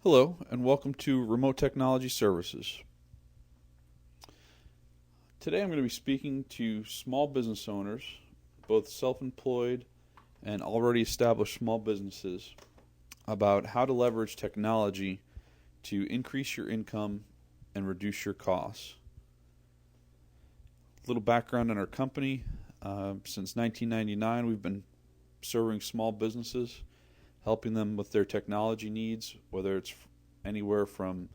Hello, and welcome to Remote Technology Services. Today I'm going to be speaking to small business owners, both self-employed and already established small businesses, about how to leverage technology to increase your income and reduce your costs. A little background on our company. Since 1999, we've been serving small businesses, helping them with their technology needs, whether it's anywhere from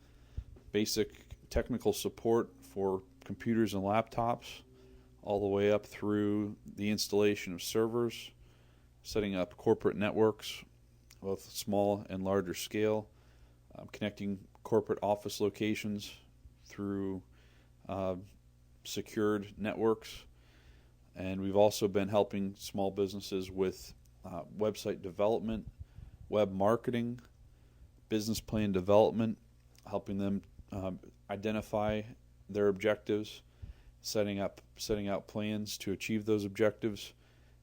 basic technical support for computers and laptops, all the way up through the installation of servers, setting up corporate networks, both small and larger scale, connecting corporate office locations through secured networks. And we've also been helping small businesses with website development, web marketing, business plan development, helping them identify their objectives, setting out plans to achieve those objectives,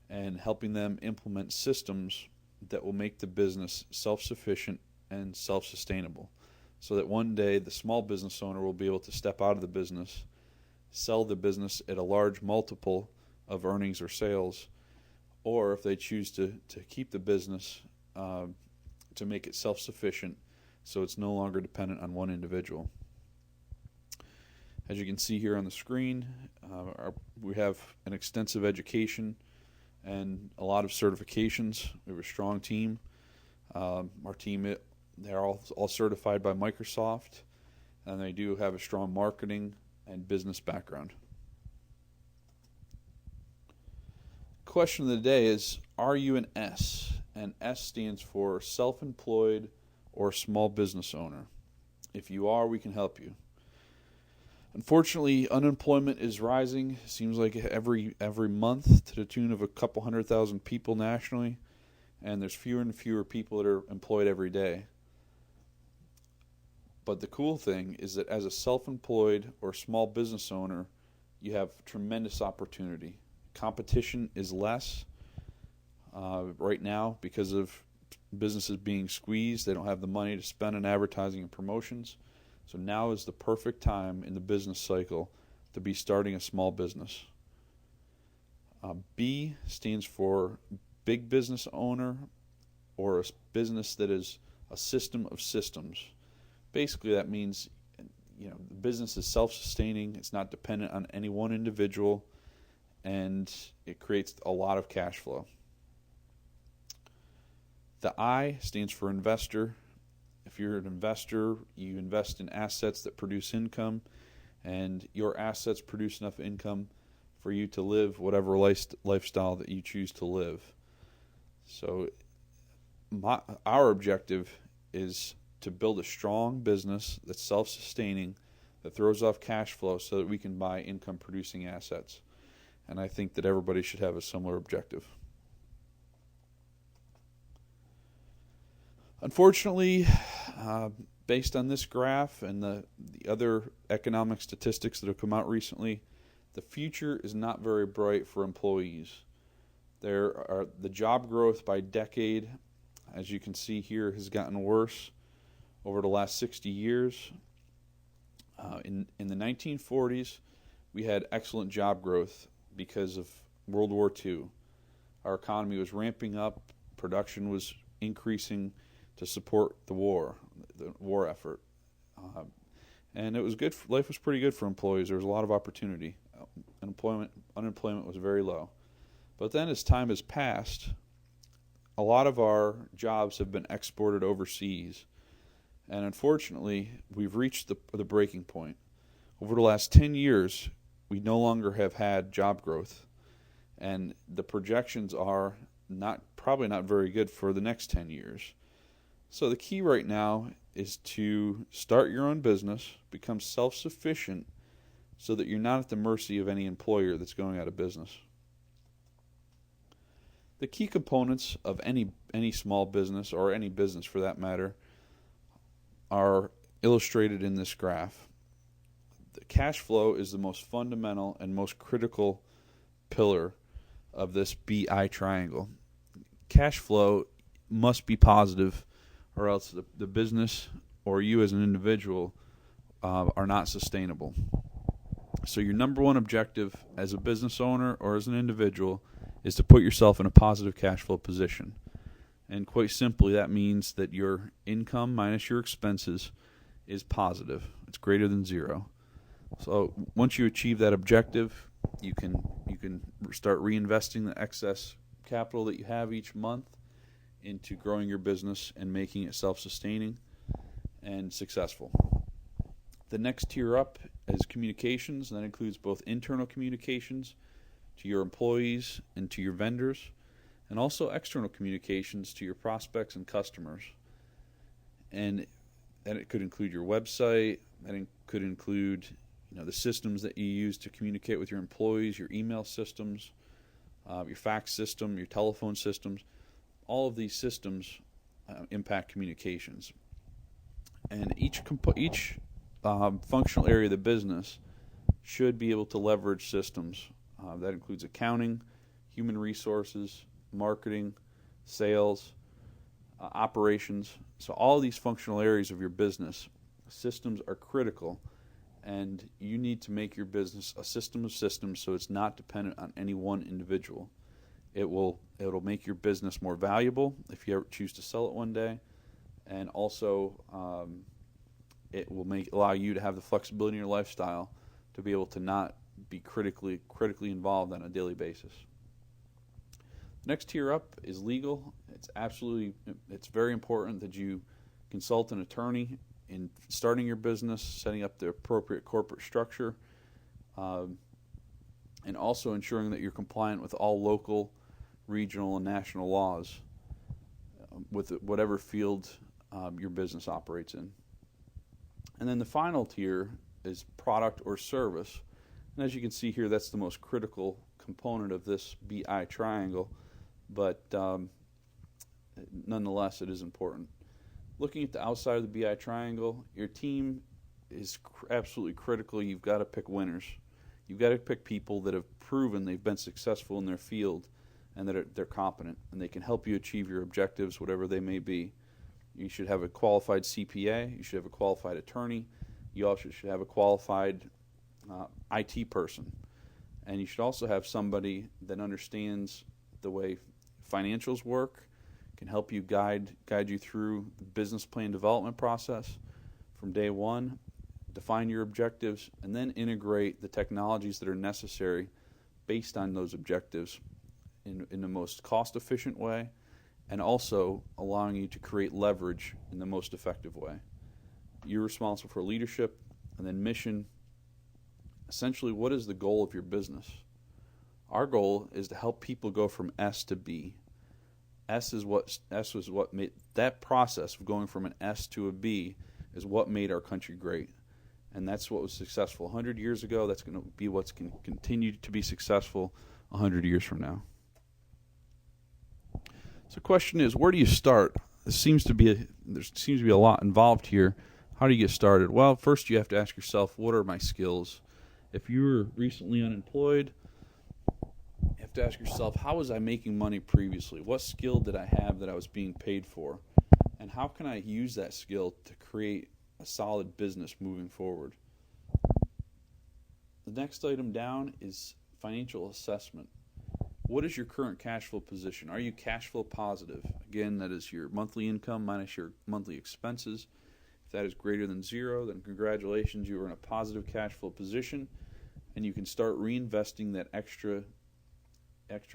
and helping them implement systems that will make the business self-sufficient and self-sustainable, so that one day the small business owner will be able to step out of the business, sell the business at a large multiple of earnings or sales, or if they choose to keep the business, to make it self-sufficient so it's no longer dependent on one individual. As you can see here on the screen, we have an extensive education and a lot of certifications. We have a strong team. Our team, they're all certified by Microsoft, and they do have a strong marketing and business background. Question of the day is, are you an S? And S stands for self-employed or small business owner. If you are, we can help you. Unfortunately, unemployment is rising. It seems like every month, to the tune of a couple 100,000 people nationally, and there's fewer and fewer people that are employed every day. But the cool thing is that as a self-employed or small business owner, you have tremendous opportunity. Competition is less right now because of businesses being squeezed. They don't have the money to spend on advertising and promotions. So now is the perfect time in the business cycle to be starting a small business. B stands for big business owner, or a business that is a system of systems. Basically, that means the business is self-sustaining. It's not dependent on any one individual, and it creates a lot of cash flow. The I stands for investor. If you're an investor, you invest in assets that produce income, and your assets produce enough income for you to live whatever lifestyle that you choose to live. So our objective is to build a strong business that's self-sustaining, that throws off cash flow so that we can buy income-producing assets. And I think that everybody should have a similar objective. Unfortunately, based on this graph and the other economic statistics that have come out recently, the future is not very bright for employees. The job growth by decade, as you can see here, has gotten worse over the last 60 years. In the 1940s, we had excellent job growth because of World War II. Our economy was ramping up, production was increasing to support the war effort. And it was good. Life was pretty good for employees. There was a lot of opportunity. Unemployment was very low. But then as time has passed, a lot of our jobs have been exported overseas. And unfortunately, we've reached the breaking point. Over the last 10 years, we no longer have had job growth. And the projections are probably not very good for the next 10 years. So the key right now is to start your own business, become self-sufficient, so that you're not at the mercy of any employer that's going out of business. The key components of any small business, or any business for that matter, are illustrated in this graph. The cash flow is the most fundamental and most critical pillar of this BI triangle. Cash flow must be positive, or else the business or you as an individual are not sustainable. So your number one objective as a business owner or as an individual is to put yourself in a positive cash flow position. And quite simply, that means that your income minus your expenses is positive. It's greater than zero. So once you achieve that objective, you can start reinvesting the excess capital that you have each month into growing your business and making it self-sustaining and successful. The next tier up is communications, and that includes both internal communications to your employees and to your vendors, and also external communications to your prospects and customers. And it could include your website, and it could include the systems that you use to communicate with your employees, your email systems, your fax system, your telephone systems. All of these systems impact communications. And each functional area of the business should be able to leverage systems. That includes accounting, human resources, marketing, sales, operations. So all these functional areas of your business, systems are critical, and you need to make your business a system of systems so it's not dependent on any one individual. It'll make your business more valuable if you ever choose to sell it one day, and also it will allow you to have the flexibility in your lifestyle to be able to not be critically involved on a daily basis. Next tier up is legal. It's very important that you consult an attorney in starting your business, setting up the appropriate corporate structure, and also ensuring that you're compliant with all local, regional, and national laws with whatever field your business operates in. And then the final tier is product or service. And as you can see here, that's the most critical component of this BI triangle, but nonetheless, it is important. Looking at the outside of the BI triangle, your team is absolutely critical. You've got to pick winners. You've got to pick people that have proven they've been successful in their field and that they're competent, and they can help you achieve your objectives, whatever they may be. You should have a qualified CPA. You should have a qualified attorney. You also should have a qualified IT person. And you should also have somebody that understands the way financials work, can help you guide you through the business plan development process from day one, define your objectives, and then integrate the technologies that are necessary based on those objectives in the most cost-efficient way, and also allowing you to create leverage in the most effective way. You're responsible for leadership, and then mission. Essentially, what is the goal of your business? Our goal is to help people go from S to B. S was what made that process of going from an S to a B is what made our country great. And that's what was successful 100 years ago. That's going to be what's going to continue to be successful 100 years from now. So the question is, where do you start? There seems to be a lot involved here. How do you get started? Well, first you have to ask yourself, what are my skills? If you were recently unemployed, you have to ask yourself, how was I making money previously? What skill did I have that I was being paid for? And how can I use that skill to create a solid business moving forward? The next item down is financial assessment. What is your current cash flow position? Are you cash flow positive? Again, that is your monthly income minus your monthly expenses. If that is greater than zero, then congratulations, you are in a positive cash flow position, and you can start reinvesting that extra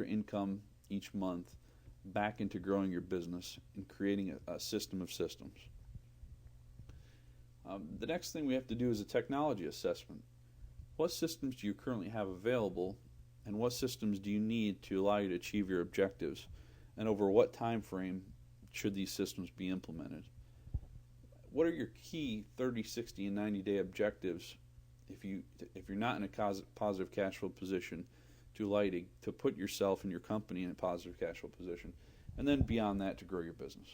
income each month back into growing your business and creating a system of systems. The next thing we have to do is a technology assessment. What systems do you currently have available, and what systems do you need to allow you to achieve your objectives, and over what time frame should these systems be implemented? What are your key 30, 60, and 90-day objectives if you're not in a positive cash flow position to allow you to put yourself and your company in a positive cash flow position, and then beyond that to grow your business?